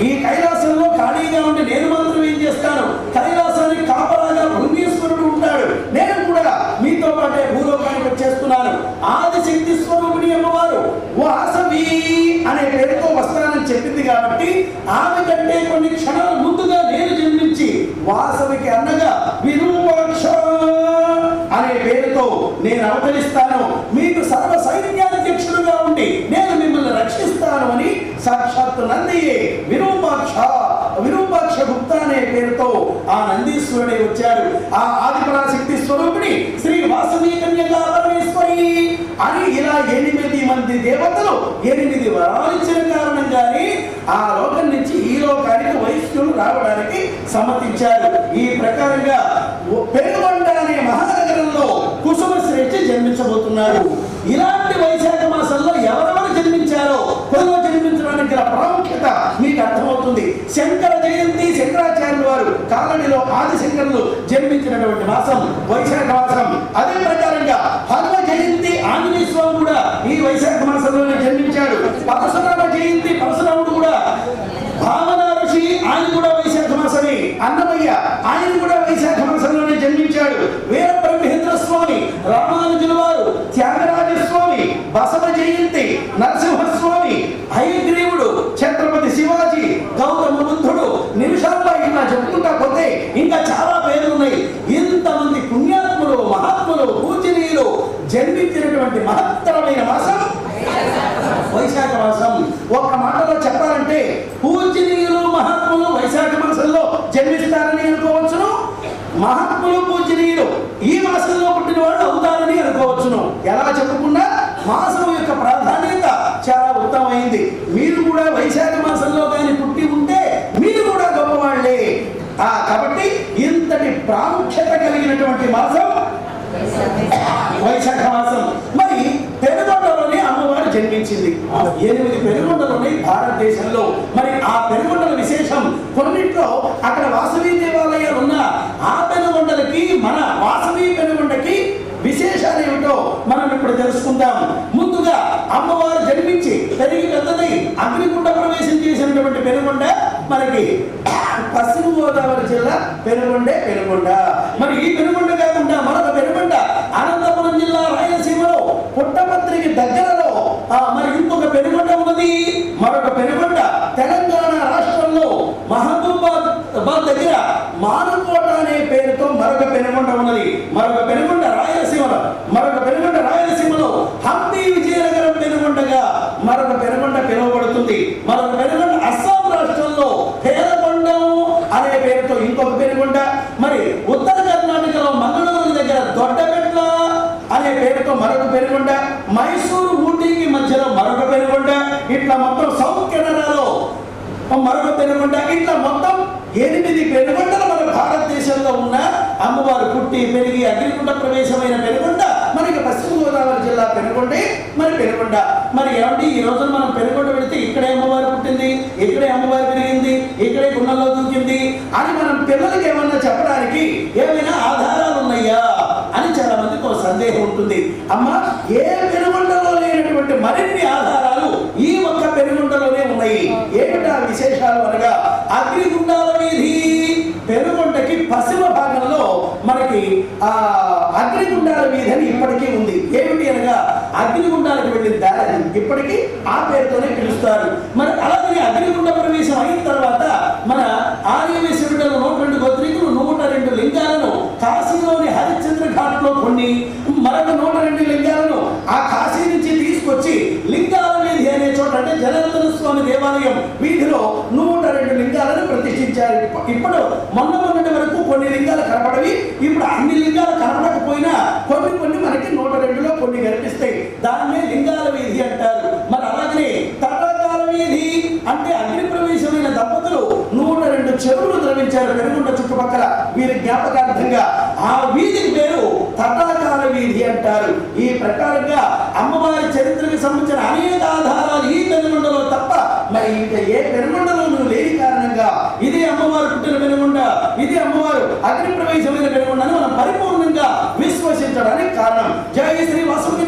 ఈ కైలాసంలో ఖాళీగా ఉండి నేను మాత్రం ఏం చేస్తాను? కైలాసానికి కాపలాగా భృంగేశ్వరుడు ఉంటాడు. నేను కూడా మీతో పాటే భూలోకానికి వచ్చేస్తున్నాను. ఆదిశక్తి స్వరూపిణి అమ్మవారు వాసవి అనే పేరుతో వస్తానని చెప్పింది కాబట్టి ఆమె కంటే కొన్ని క్షణాల ముందుగా నేను జన్మించి వాసవికి అన్నగా విరూపాక్ష అనే పేరుతో నేను అవతరిస్తాను. మీకు సర్వ సైన్యాధ్యక్షుడుగా ఉండి నేను మిమ్మల్ని రక్షిస్తాను అని సాక్షాత్తు నందియే విరూపాక్ష గుప్త అనే పేరుతో ఆ నందీశ్వరుడే వచ్చాడు. ఆ ఆదిపరాశక్తి స్వరూపిణి శ్రీ వాసవి కన్యకా పరమేశ్వరి అని ఇలా 8 మంది దేవతలు 8 వరాలిచ్చిన కారణంగానే ఆ లోకం నుంచి ఈ లోకానికి వైశ్యులు రావడానికి సమ్మతించారు. ఈ ప్రకారంగా పెనుగొండ అనే మహానగరంలో కుసుమ శ్రేష్ఠి జన్మించబోతున్నారు. ఇలాంటి వైశాఖ మాసంలో ఎవరెవరు జన్మించారో పొదలో జన్మించడానికి గల ప్రాముఖ్యత మీకు అర్థమవుతుంది. శంకర జయంతి శంకరాచార్యుల వారు కాలనీలో ఆదిశంకరులు జన్మించినటువంటి మాసం వైశాఖ మాసం. అదే ప్రకారంగా హనుమ జయంతి ఆంజనేయ స్వామి కూడా ఈ వైశాఖ మాసంలోనే జన్మించాడు. పరశురామ జయంతి పరశురాముడు కూడా, భావన ఋషి ఆయన కూడా వైశాఖ మాసమే, అన్నమయ్య ఆయన కూడా వైశాఖ మాసంలోనే జన్మించాడు. వీర బ్రహ్మేంద్ర స్వామి, రామానుజుల వారు, త్యాగరాజ స్వామి, బసవ జయంతి, నరసింహస్వామి, హయగ్రీవుడు, ఛత్రపతి శివాజీ, గౌతమ బుద్ధుడు, నిమిషాల్లో ఇలా చెప్పుకుంటా పోతే ఇంకా చాలా పేర్లు ఉన్నాయి. ఇంతమంది పుణ్యాత్ములు మహాత్ములు పూజనీయులు జన్మించినటువంటి మహత్తరమైన మాసం వైశాఖ మాసం. ఒక మాటలో చెప్పాలంటే పూజనీయులు మహాత్ములు వైశాఖ మాసంలో జన్మిస్తారని అనుకోవచ్చును, మహాత్ములు పూజనీయులు ఈ మాసంలో పుట్టిన వాళ్ళు అవుతారని అనుకోవచ్చును. ఎలా చెప్పుకున్నా మాసం యొక్క ప్రాధాన్యత చాలా ఉత్తమమైంది. మీరు కూడా వైశాఖ మాసంలో కానీ పుట్టి ఉంటే మీరు కూడా గొప్పవాళ్లే. కాబట్టి ఇంతటి ప్రాముఖ్యత కలిగినటువంటి మాసం వైశాఖ మాసం. మరి పెనుగొండలోనే అమ్మవారు జన్మించింది. 8 పెనుగొండలోనే భారతదేశంలో. మరి ఆ పెనుగొండల విశేషం కొన్నిట్లో అక్కడ వాసవి దేవాలయాలు ఉన్న ఆ పెనుగొండలకి మన వాసవి పెనుగొండకి విశేషాలు ఏమిటో మనం ఇప్పుడు తెలుసుకుందాం. ముందుగా అమ్మవారు జన్మించి పెరిగి పెద్దదై అగ్నిగుండ ప్రవేశం చేసినటువంటి పెనుగొండ మనకి పశ్చిమ గోదావరి జిల్లా పెనుగొండ. మరి ఈ పెనుగొండ కాకుండా మరొక పెనుగొండ అనంతపురం జిల్లా రాయలసీమలో పుట్టపత్రికి దగ్గరలో మరి ఇంకొక పెనుగొండ ఉన్నది. మరొక పెనుగొండ తెలంగాణ రాష్ట్రంలో మహబూబాబాద్ దగ్గర మానుకోట అనే పేరుతో మరొక పెనుగొండ ఉన్నది. మరొక పెనుగొండ రాయలసీమలో హంపి విజయనగరం పెనుగొండగా మరొక పెనుగొండ పిలువబడుతుంది. మరొక పెనుగొండ అస్సాం రాష్ట్రంలో పేదకొండం అనే పేరుతో ఇంకొక పెనుగొండ. మరి ఉత్తర కర్ణాటకలో మంగళూరు దగ్గర దొడ్డపెట్ల అనే పేరుతో మరొక పెనుగొండ. మైసూరు ఊటీకి మధ్యలో మరొక పెనుగొండ. ఇట్లా మొత్తం సౌత్ కెనడాలో మరొక పెనుగొండ. ఇట్లా మొత్తం 8 పెనుగొండలు మన భారతదేశంలో ఉన్న అమ్మవారు పుట్టి పెరిగి అగ్నిగుండ ప్రవేశమైన పెనుగొండ మనకి పశ్చిమ గోదావరి జిల్లా పెనుగొండే. మరి పెనుగొండ మరి ఏమంటే ఈ రోజు మనం పెనుగొండ వెళితే ఇక్కడే అమ్మవారు పుట్టింది, ఇక్కడే అమ్మవారు పెరిగింది, ఇక్కడే గుండెల్లో దూకింది అని మనం పిల్లలకి ఏమన్నా చెప్పడానికి ఏమైనా ఆధారాలు ఉన్నాయా అని చాలా మందికి ఒక సందేహం ఉంటుంది. అమ్మ ఏ పెనుగొండలో లేనటువంటి మరిన్ని ఆధారాలు ఈ ఒక్క పెనుగొండలోనే ఉన్నాయి. ఏమిటా విశేషాలు అనగా అగ్నిగుండాల వీధి పెనుగొండకి పశ్చిమ భాగంలో మనకి అగ్నిగుండాల వీధి అని ఇప్పటికీ ఉంది. ఏమిటి అనగా అగ్నిగుండాలకు వెళ్ళిన దారి ఇప్పటికీ ఆ పేరుతోనే పిలుస్తారు. మరి అలాగే అగ్నిగుండ ప్రవేశం అయిన తర్వాత మన ఆర్యవేశ్వరుడు 102 గోత్రీకులు 102 లింగాలను కాశీలోని హరిశ్చంద్ర ఘాట్ లో కొన్ని మరొక 102 లింగాలను ఆ కాశీ నుంచి తీసుకొచ్చి లింగాల వీధి అనే చోట అంటే జనార్దన స్వామి దేవాలయం వీధిలో 102 లింగాలను ప్రతిష్ఠించారు. ఇప్పుడు మొన్నటి వరకు కొన్ని లింగాలు కనపడవి, ఇప్పుడు అన్ని లింగాలు కనపడకపోయినా కొన్ని మనకి 102లో కొన్ని కనిపిస్తాయి. దాన్నే లింగాల వీధి అంటారు. మరి అలాగే తటాకాల వీధి అంటే అగ్ని ప్రవేశమైన దంపతులు 102 చెరువులు ద్రవించారు పెనుగొండ చుట్టుపక్కల. వీరి జ్ఞాపకార్థంగా ఆ వీధికి పేరు తటాకాల వీధి అంటారు. ఈ ప్రకారంగా అమ్మవారి చరిత్రకు సంబంధించిన అనేక ఆధారాలు ఈ పెనుగొండలో తప్ప మరి ఇంకా ఏ పెనుగొండలోనూ లేని కారణంగా ఇది అమ్మవారు పుట్టిన పెనుగొండ, ఇది అమ్మవారు అగ్ని ప్రవేశమైన పెనుగొండ అని మనం పరిపూర్ణంగా విశ్వసించడానికి కారణం. జై శ్రీ వాసవి.